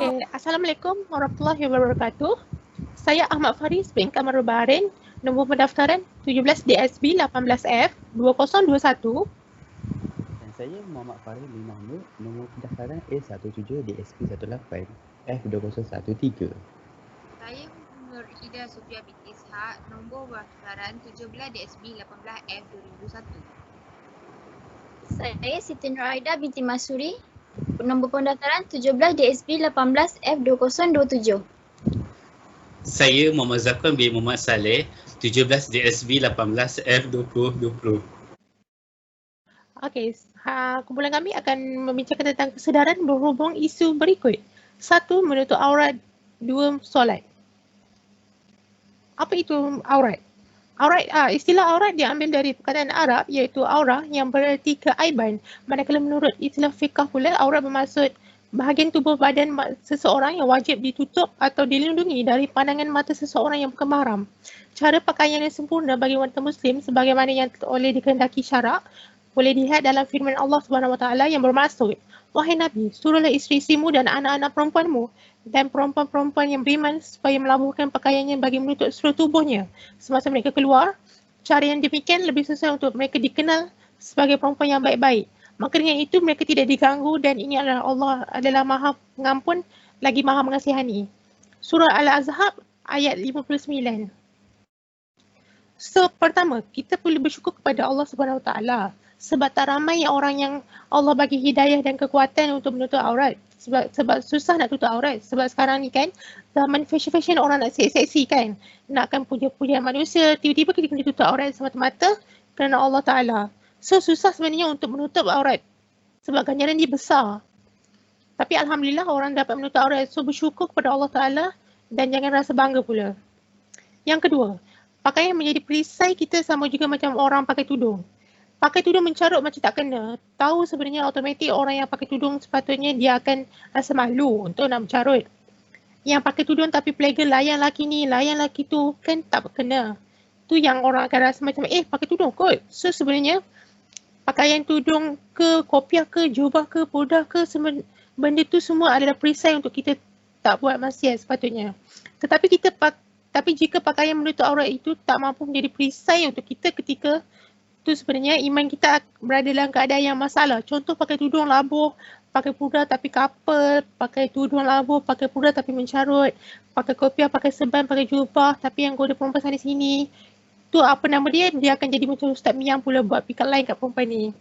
Okay, Assalamualaikum warahmatullahi wabarakatuh. Saya Ahmad Faris bin Kamarul Bahrain, nombor pendaftaran 17 DSB 18F 2021. Dan saya Muhammad Faris bin Mahmud, nombor pendaftaran A17 DSP 18 F2013. Saya Nur Ida Sofia binti Ishak, nombor pendaftaran 17 DSB 18F 2001. Saya Siti Nuraida binti Masuri, nombor pendaftaran 17 DSB 18 F2027. Saya Muhammad Zakwan bin Muhammad Saleh, 17 DSB 18 F2020. Okey, kumpulan kami akan membincangkan tentang kesedaran berhubung isu berikut. 1. Menutup aurat. 2. Solat. Apa itu aurat? Istilah aurat diambil dari perkataan Arab iaitu aurah yang bererti keaiban. Manakala menurut istilah fiqh pula, aurat bermaksud bahagian tubuh badan seseorang yang wajib ditutup atau dilindungi dari pandangan mata seseorang yang bukan mahram. Cara pakaian yang sempurna bagi wanita muslim sebagaimana yang oleh dikehendaki syarak boleh dilihat dalam firman Allah Subhanahu Wa Taala yang bermaksud, wahai Nabi, suruhlah isteri-isterimu dan anak-anak perempuanmu dan perempuan-perempuan yang beriman supaya melabuhkan pakaiannya bagi menutup seluruh tubuhnya semasa mereka keluar. Cara yang demikian lebih sesuai untuk mereka dikenal sebagai perempuan yang baik-baik. Maka dengan itu mereka tidak diganggu dan ini adalah Allah adalah Maha Pengampun lagi Maha Mengasihani. Surah Al-Ahzab ayat 59. So, pertama, kita perlu bersyukur kepada Allah Subhanahu Wa Taala sebab tak ramai orang yang Allah bagi hidayah dan kekuatan untuk menutup aurat. Sebab susah nak tutup aurat. Sebab sekarang ni kan zaman fashion orang nak seksi kan. Nakkan puja-puja manusia, tiba-tiba kita kena tutup aurat semata-mata kerana Allah Ta'ala. So susah sebenarnya untuk menutup aurat sebab ganjaran dia besar. Tapi Alhamdulillah orang dapat menutup aurat. So bersyukur kepada Allah Ta'ala dan jangan rasa bangga pula. Yang kedua, pakaian menjadi perisai kita sama juga macam orang pakai tudung. Pakai tudung mencarut macam tak kena. Tahu sebenarnya automatik orang yang pakai tudung sepatutnya dia akan rasa malu untuk nak mencarut. Yang pakai tudung tapi pelaga layan laki ni, layan laki tu kan tak kena. Tu yang orang akan rasa macam pakai tudung kot. So sebenarnya pakaian tudung ke, kopiah ke, jubah ke, purdah ke, benda tu semua adalah perisai untuk kita tak buat maksiat sepatutnya. Tapi jika pakaian menutup aurat itu tak mampu menjadi perisai untuk kita ketika tu sebenarnya iman kita berada dalam keadaan yang masalah. Contoh pakai tudung labuh, pakai pudar tapi couple, pakai tudung labuh, pakai pudar tapi mencarut, pakai kopiah, pakai serban, pakai jubah tapi yang goda perempuan sana sini. Tu apa nama dia akan jadi macam Ustaz Miang pula buat pikat lain kat perempuan ni.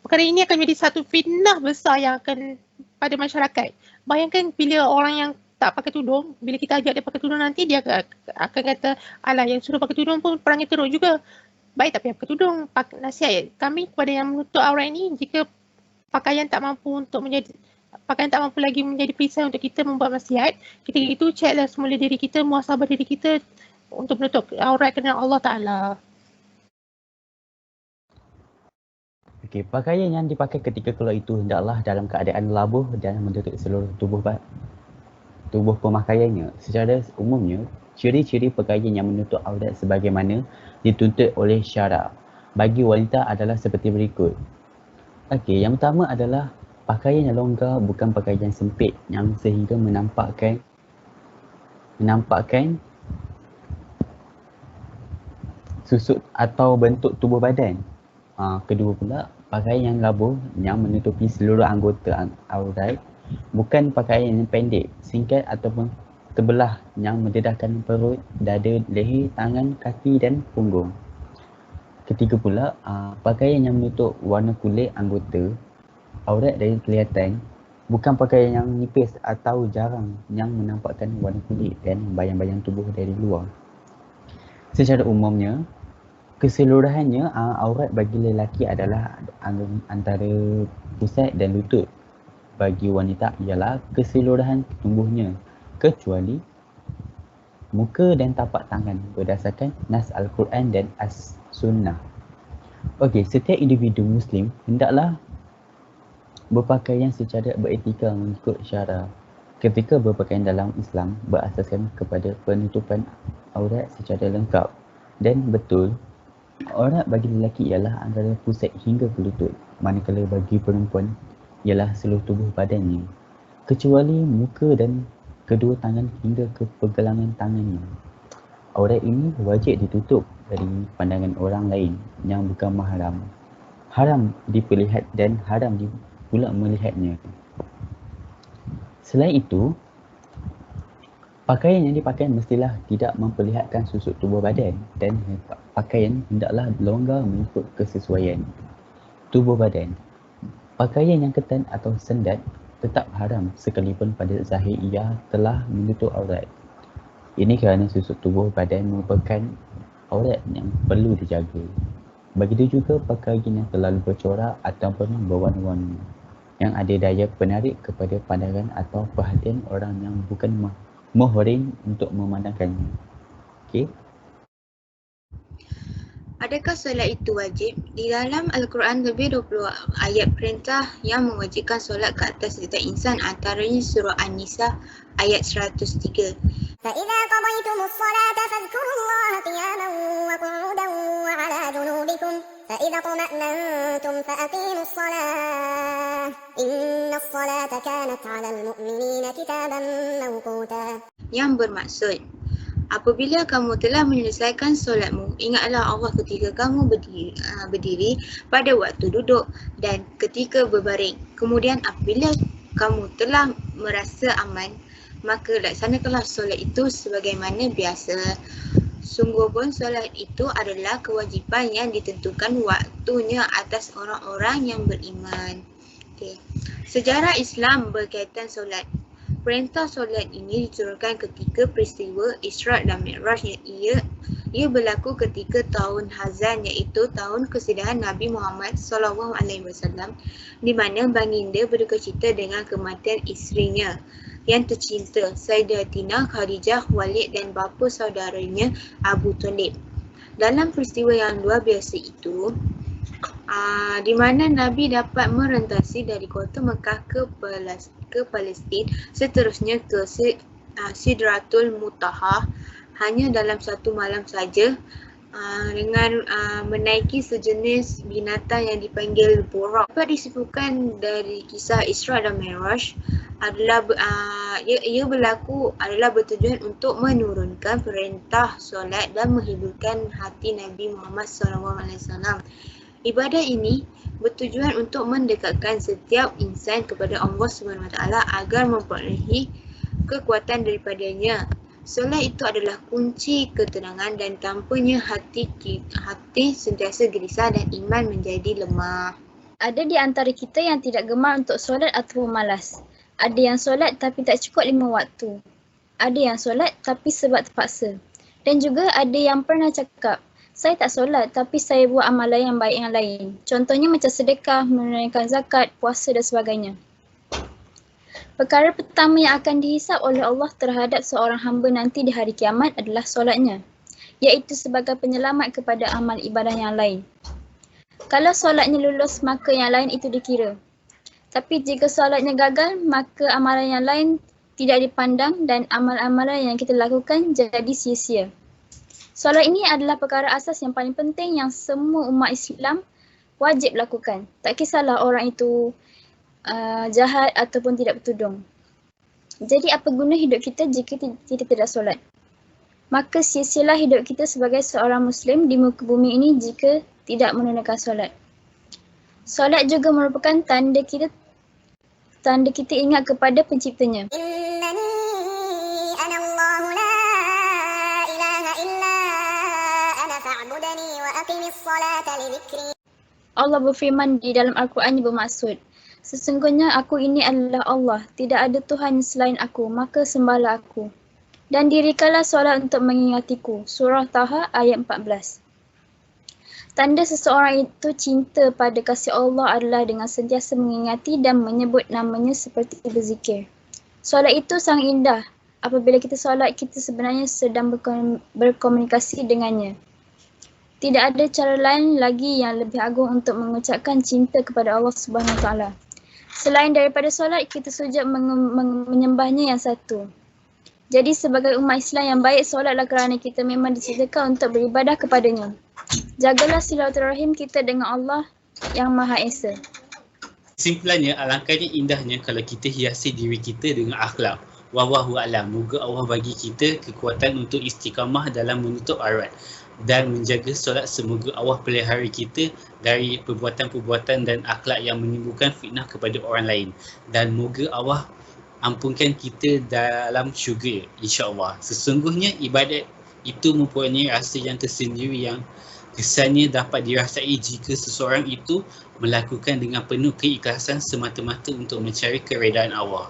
Perkara ini akan jadi satu fitnah besar yang akan pada masyarakat. Bayangkan bila orang yang tak pakai tudung, bila kita ajak dia pakai tudung nanti dia akan kata, alah yang suruh pakai tudung pun perangai teruk juga. Baik tak payah pakai tudung. Nasihat kami kepada yang menutup aurat ini, jika pakaian tak mampu lagi menjadi perisai untuk kita membuat maksiat, ketika itu ceklah semula diri kita, muhasabah diri kita untuk menutup aurat kerana Allah Ta'ala. Okey, pakaian yang dipakai ketika keluar itu hendaklah dalam keadaan labuh dan menutup seluruh tubuh pemakaiannya. Secara umumnya, ciri-ciri pakaian yang menutup aurat sebagaimana dituntut oleh syarak bagi wanita adalah seperti berikut. Okey, yang pertama adalah pakaian yang longgar, bukan pakaian sempit yang sehingga menampakkan susut atau bentuk tubuh badan. Kedua pula, pakaian yang labuh yang menutupi seluruh anggota aurat, bukan pakaian yang pendek, singkat ataupun terbelah yang mendedahkan perut, dada, leher, tangan, kaki dan punggung. Ketiga pula, pakaian yang menutup warna kulit anggota aurat dari kelihatan, bukan pakaian yang nipis atau jarang yang menampakkan warna kulit dan bayang-bayang tubuh dari luar. Secara umumnya, keseluruhannya aurat bagi lelaki adalah antara pusat dan lutut. Bagi wanita ialah keseluruhan tubuhnya kecuali muka dan tapak tangan berdasarkan nas Al-Quran dan As-Sunnah. Okey, setiap individu Muslim hendaklah berpakaian secara beretika mengikut syarak. Ketika berpakaian dalam Islam berasaskan kepada penutupan aurat secara lengkap dan betul. Aurat bagi lelaki ialah antara pusat hingga ke lutut, manakala bagi perempuan ialah seluruh tubuh badannya. kecuali muka dan kedua tangan hingga ke pergelangan tangannya. Aurat ini wajib ditutup dari pandangan orang lain yang bukan mahram. Haram diperlihat dan haram pula melihatnya. Selain itu, pakaian yang dipakai mestilah tidak memperlihatkan susuk tubuh badan dan pakaian hendaklah longgar mengikut kesesuaian tubuh badan. Pakaian yang ketat atau sendat tetap haram sekalipun pada zahir ia telah menutup aurat. Ini kerana susuk tubuh badan merupakan aurat yang perlu dijaga. Begitu juga pakaian yang terlalu bercorak ataupun berwarna-warni yang ada daya penarik kepada pandangan atau perhatian orang yang bukan muhrim untuk memandangkannya. Okey. Adakah solat itu wajib? Di dalam Al-Quran lebih 20 ayat perintah yang mewajibkan solat ke atas setiap insan, antaranya surah An-Nisa ayat 103. فإذا قضيتم الصلاة فاذكروا الله قياما وقعودا وعلى جنوبكم فإذا اطمأننتم فأقيموا الصلاة إن الصلاة كانت على المؤمنين كتابا موقوتا. Yang bermaksud, apabila kamu telah menyelesaikan solatmu, ingatlah Allah ketika kamu berdiri pada waktu duduk dan ketika berbaring. Kemudian apabila kamu telah merasa aman, maka laksanakanlah solat itu sebagaimana biasa. Sungguh pun solat itu adalah kewajipan yang ditentukan waktunya atas orang-orang yang beriman. Okay. Sejarah Islam berkaitan solat. Perintah solat ini diturunkan ketika peristiwa Isra' dan Mi'raj. Ia berlaku ketika tahun Hazan, iaitu tahun kesudahan Nabi Muhammad SAW, di mana baginda berdukacita dengan kematian isterinya yang tercinta, Sayyidatina Khadijah, Walid dan bapa saudaranya Abu Talib. Dalam peristiwa yang luar biasa itu, di mana Nabi dapat merentasi dari kota Mekah ke Palestin, seterusnya ke Sidratul Muntaha hanya dalam satu malam saja, dengan menaiki sejenis binatang yang dipanggil buraq. Dapat disebutkan dari kisah Isra dan Mi'raj adalah ia berlaku adalah bertujuan untuk menurunkan perintah solat dan menghiburkan hati Nabi Muhammad SAW. Ibadah ini bertujuan untuk mendekatkan setiap insan kepada Allah SWT agar memperolehi kekuatan daripadanya. Solat itu adalah kunci ketenangan dan tanpanya hati sentiasa gelisah dan iman menjadi lemah. Ada di antara kita yang tidak gemar untuk solat atau malas. Ada yang solat tapi tak cukup 5 waktu. Ada yang solat tapi sebab terpaksa. Dan juga ada yang pernah cakap, saya tak solat tapi saya buat amalan yang baik yang lain. Contohnya macam sedekah, menunaikan zakat, puasa dan sebagainya. Perkara pertama yang akan dihisap oleh Allah terhadap seorang hamba nanti di hari kiamat adalah solatnya, iaitu sebagai penyelamat kepada amal ibadah yang lain. Kalau solatnya lulus, maka yang lain itu dikira. Tapi jika solatnya gagal, maka amalan yang lain tidak dipandang dan amal-amalan yang kita lakukan jadi sia-sia. Solat ini adalah perkara asas yang paling penting yang semua umat Islam wajib lakukan. Tak kisahlah orang itu jahat ataupun tidak bertudung. Jadi apa guna hidup kita jika kita tidak solat? Maka sia-sialah hidup kita sebagai seorang Muslim di muka bumi ini jika tidak menunaikan solat. Solat juga merupakan tanda kita ingat kepada penciptanya. Allah berfirman di dalam Al-Quran yang bermaksud, sesungguhnya aku ini adalah Allah, tidak ada Tuhan selain aku, maka sembahlah aku. Dan dirikanlah solat untuk mengingatiku. Surah Taha ayat 14. Tanda seseorang itu cinta pada kasih Allah adalah dengan sentiasa mengingati dan menyebut namanya seperti berzikir. Solat itu sangat indah. Apabila kita solat, kita sebenarnya sedang berkomunikasi dengannya. Tidak ada cara lain lagi yang lebih agung untuk mengucapkan cinta kepada Allah Subhanahu Wa Taala. Selain daripada solat, kita sujud menyembahnya yang satu. Jadi sebagai umat Islam yang baik, solatlah kerana kita memang diciptakan untuk beribadah kepadanya. Jagalah silaturahim kita dengan Allah yang Maha Esa. Kesimpulannya, alangkahnya indahnya kalau kita hiasi diri kita dengan akhlak. Wallahu a'lam. Moga Allah bagi kita kekuatan untuk istiqamah dalam menutup aurat dan menjaga solat. Semoga Allah pelihara kita dari perbuatan-perbuatan dan akhlak yang menimbulkan fitnah kepada orang lain. Dan moga Allah ampunkan kita dalam syurga, insya-Allah. Sesungguhnya ibadat itu mempunyai rasa yang tersendiri yang kesannya dapat dirasai jika seseorang itu melakukan dengan penuh keikhlasan semata-mata untuk mencari keredaan Allah.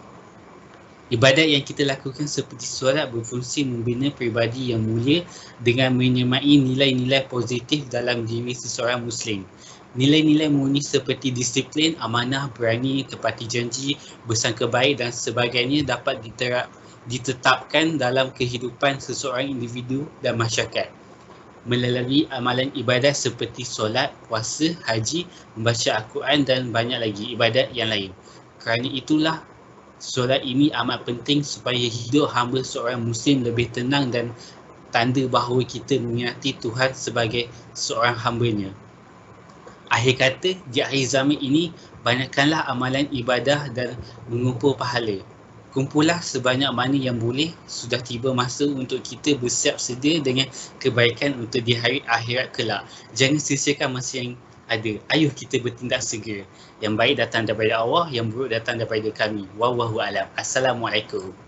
Ibadat yang kita lakukan seperti solat berfungsi membina peribadi yang mulia dengan menyemai nilai-nilai positif dalam diri seseorang Muslim. Nilai-nilai murni seperti disiplin, amanah, berani, tepati janji, bersangka baik dan sebagainya dapat ditetapkan dalam kehidupan seseorang individu dan masyarakat melalui amalan ibadat seperti solat, puasa, haji, membaca Al-Quran dan banyak lagi ibadat yang lain. Kerana itulah solat ini amat penting supaya hidup hamba seorang Muslim lebih tenang dan tanda bahawa kita menyertai Tuhan sebagai seorang hamba-Nya. Akhir kata, di akhir zaman ini, banyakkanlah amalan ibadah dan mengumpul pahala. Kumpulah sebanyak mana yang boleh. Sudah tiba masa untuk kita bersiap sedia dengan kebaikan untuk di hari akhirat kelak. Jangan sia-siakan masa yang ada. Ayuh kita bertindak segera. Yang baik datang daripada Allah, yang buruk datang daripada kami. Wallahu a'lam. Assalamualaikum.